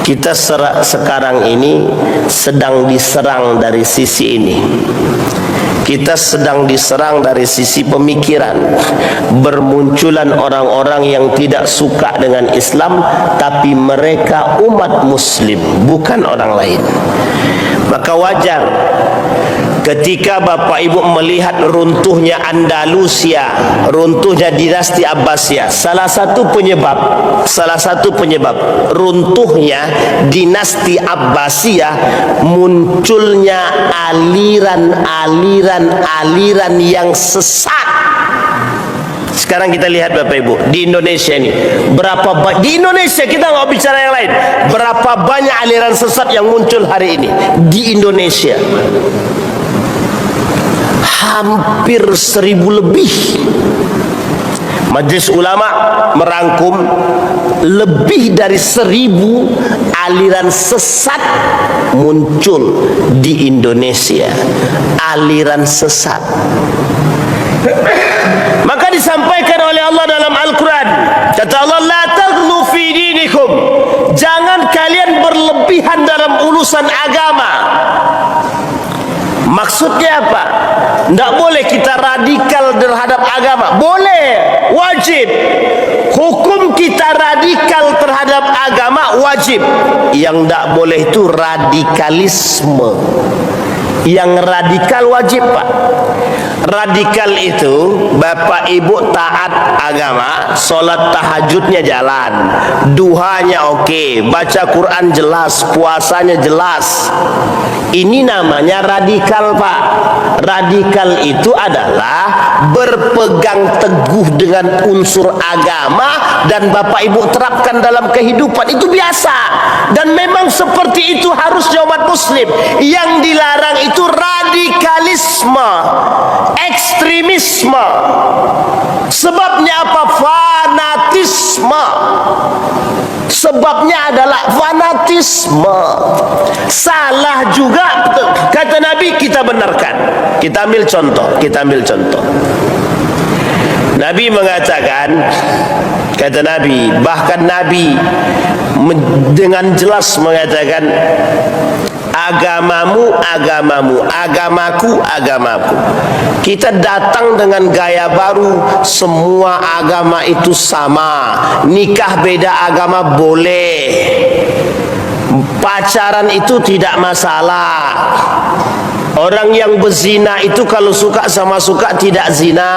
Kita sekarang ini sedang diserang dari sisi ini. Kita sedang diserang dari sisi pemikiran. Bermunculan orang-orang yang tidak suka dengan Islam, tapi mereka umat muslim, bukan orang lain. Maka wajar ketika Bapak Ibu melihat runtuhnya Andalusia, runtuhnya dinasti Abbasiyah, salah satu penyebab runtuhnya dinasti Abbasiyah, munculnya aliran yang sesat. Sekarang kita lihat Bapak Ibu di Indonesia ini, di Indonesia, kita nggak bicara yang lain, berapa banyak aliran sesat yang muncul hari ini di Indonesia. Hampir 1000 lebih. Majelis Ulama merangkum lebih dari 1000 aliran sesat muncul di Indonesia. Aliran sesat. Maka disampaikan oleh Allah dalam Al-Quran, kata Allah, la taghlu fi dinikum, jangan kalian berlebihan dalam urusan agama. Maksudnya apa? Tidak boleh kita radikal terhadap agama. Boleh, wajib. Hukum kita radikal terhadap agama wajib. Yang tidak boleh itu radikalisme. Yang radikal wajib, Pak. Radikal itu Bapak Ibu taat agama, solat tahajudnya jalan, duhanya oke, baca Quran jelas, puasanya jelas. Ini namanya radikal, Pak. Radikal itu adalah berpegang teguh dengan unsur agama dan Bapak Ibu terapkan dalam kehidupan. Itu biasa. Dan memang seperti itu harusnya umat muslim. Yang dilarang itu radikalisme, ekstremisme. Sebabnya apa? Fanatisme. Sebabnya adalah fanatisme. Salah juga, kata Nabi, kita benarkan. Kita ambil contoh. Nabi mengatakan, kata Nabi, bahkan Nabi dengan jelas mengatakan, agamamu agamamu, agamaku agamaku. Kita datang dengan gaya baru, semua agama itu sama, nikah beda agama boleh, pacaran itu tidak masalah, orang yang berzina itu kalau suka sama suka tidak zina.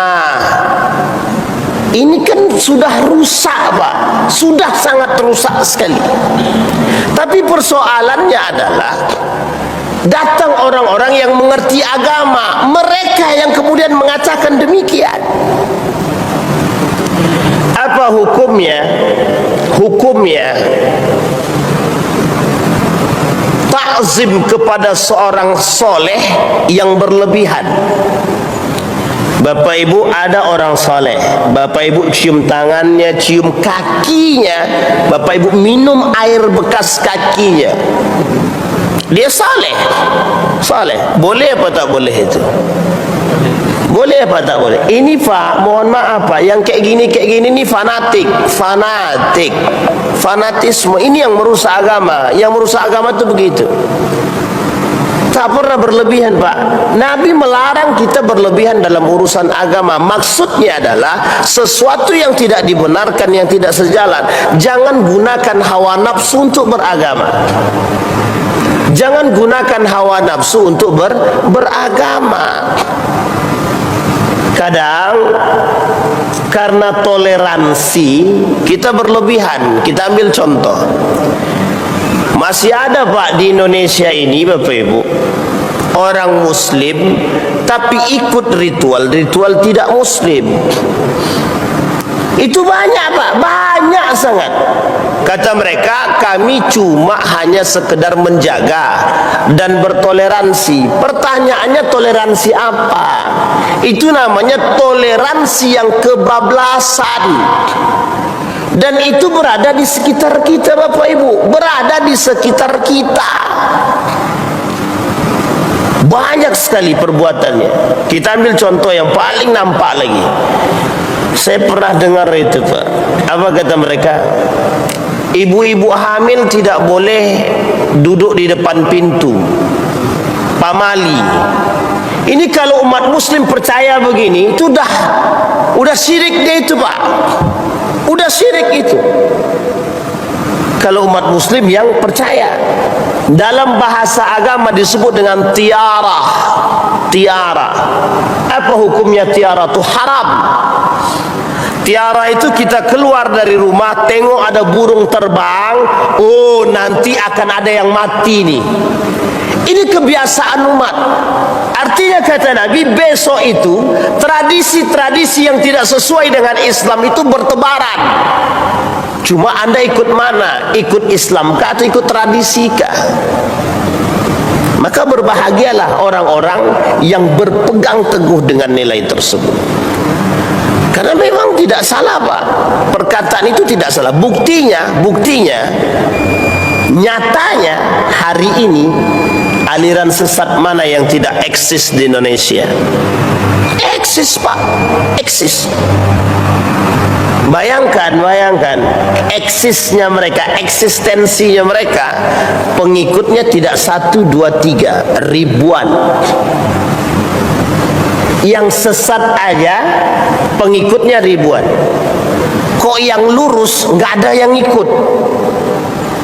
Ini kan sudah rusak, Pak. Sudah sangat rusak sekali. Tapi persoalannya adalah datang orang-orang yang mengerti agama, mereka yang kemudian mengatakan demikian. Apa hukumnya? Hukumnya takzim kepada seorang soleh yang berlebihan. Bapak Ibu, ada orang soleh, Bapak Ibu cium tangannya, cium kakinya, Bapak Ibu minum air bekas kakinya, dia soleh. Boleh apa tak boleh itu? Boleh apa tak boleh? Ini Pak, mohon maaf Pak, yang kayak gini ini fanatik. Fanatisme ini yang merusak agama. Yang merusak agama itu begitu. Tak pernah berlebihan, Pak. Nabi melarang kita berlebihan dalam urusan agama. Maksudnya adalah sesuatu yang tidak dibenarkan, yang tidak sejalan. Jangan gunakan hawa nafsu untuk beragama. Jangan gunakan hawa nafsu untuk beragama. Kadang karena toleransi kita berlebihan. Kita ambil contoh. Masih ada Pak di Indonesia ini Bapak Ibu, orang muslim tapi ikut ritual tidak muslim. Itu banyak Pak, banyak sangat. Kata mereka, kami cuma hanya sekedar menjaga dan bertoleransi. Pertanyaannya, toleransi apa? Itu namanya toleransi yang kebablasan. Dan itu berada di sekitar kita Bapak Ibu, berada di sekitar kita. Banyak sekali perbuatannya. Kita ambil contoh yang paling nampak lagi. Saya pernah dengar itu Pak. Apa kata mereka? Ibu-ibu hamil tidak boleh duduk di depan pintu. Pamali. Ini kalau umat muslim percaya begini, itu udah syirik dia itu, Pak. Udah syirik itu. Kalau umat muslim yang percaya. Dalam bahasa agama disebut dengan tiara. Tiara. Apa hukumnya tiara? Itu haram. Tiara itu kita keluar dari rumah, tengok ada burung terbang, oh nanti akan ada yang mati nih. Ini kebiasaan umat. Artinya kata Nabi, besok itu tradisi-tradisi yang tidak sesuai dengan Islam itu bertebaran. Cuma anda ikut mana? Ikut Islam kah atau ikut tradisi kah? Maka berbahagialah orang-orang yang berpegang teguh dengan nilai tersebut. Karena memang tidak salah, Pak. Perkataan itu tidak salah. Buktinya, nyatanya hari ini aliran sesat mana yang tidak eksis di Indonesia? Eksis, Pak. Eksis. Bayangkan eksisnya mereka, eksistensinya mereka, pengikutnya tidak 1, 2, 3, ribuan. Yang sesat aja pengikutnya ribuan. Kok yang lurus nggak ada yang ikut?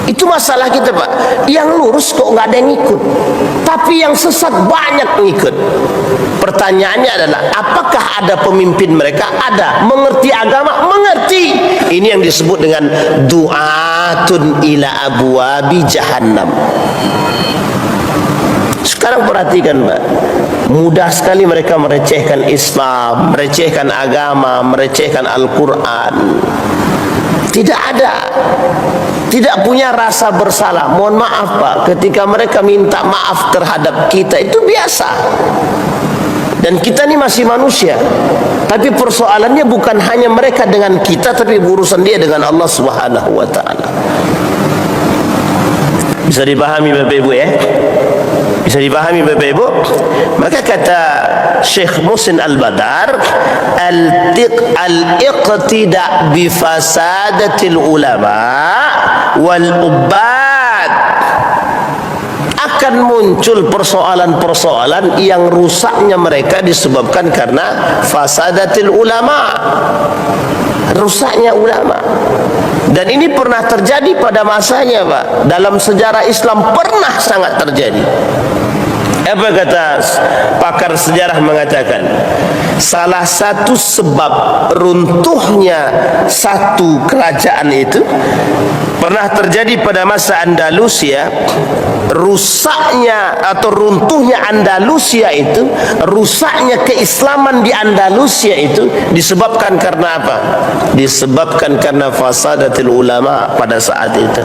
Itu masalah kita, Pak. Yang lurus kok nggak ada yang ikut, tapi yang sesat banyak ngikut. Pertanyaannya adalah, apakah ada pemimpin mereka? Ada. Mengerti agama? Mengerti. Ini yang disebut dengan du'atun ila abwabi jahannam. Sekarang perhatikan, Pak. Mudah sekali mereka merecehkan Islam, merecehkan agama, merecehkan Al-Quran. Tidak ada, tidak punya rasa bersalah. Mohon maaf, Pak, ketika mereka minta maaf terhadap kita, itu biasa. Dan kita ini masih manusia. Tapi persoalannya bukan hanya mereka dengan kita, tapi urusan dia dengan Allah Subhanahu wa ta'ala. Bisa dipahami Bapak Ibu ya? Bisa dipahami Bapak Ibu? Maka kata Syekh Muhsin Al-Badar, al-iqtida bi fasadatil ulama wal ubad, akan muncul persoalan-persoalan yang rusaknya mereka disebabkan karena fasadatil ulama, rusaknya ulama. Dan ini pernah terjadi pada masanya, Pak. Dalam sejarah Islam pernah sangat terjadi. Apa kata pakar sejarah mengatakan, salah satu sebab runtuhnya satu kerajaan itu pernah terjadi pada masa Andalusia. Rusaknya atau runtuhnya Andalusia itu, rusaknya keislaman di Andalusia itu disebabkan karena apa? Disebabkan karena fasadatul ulama pada saat itu.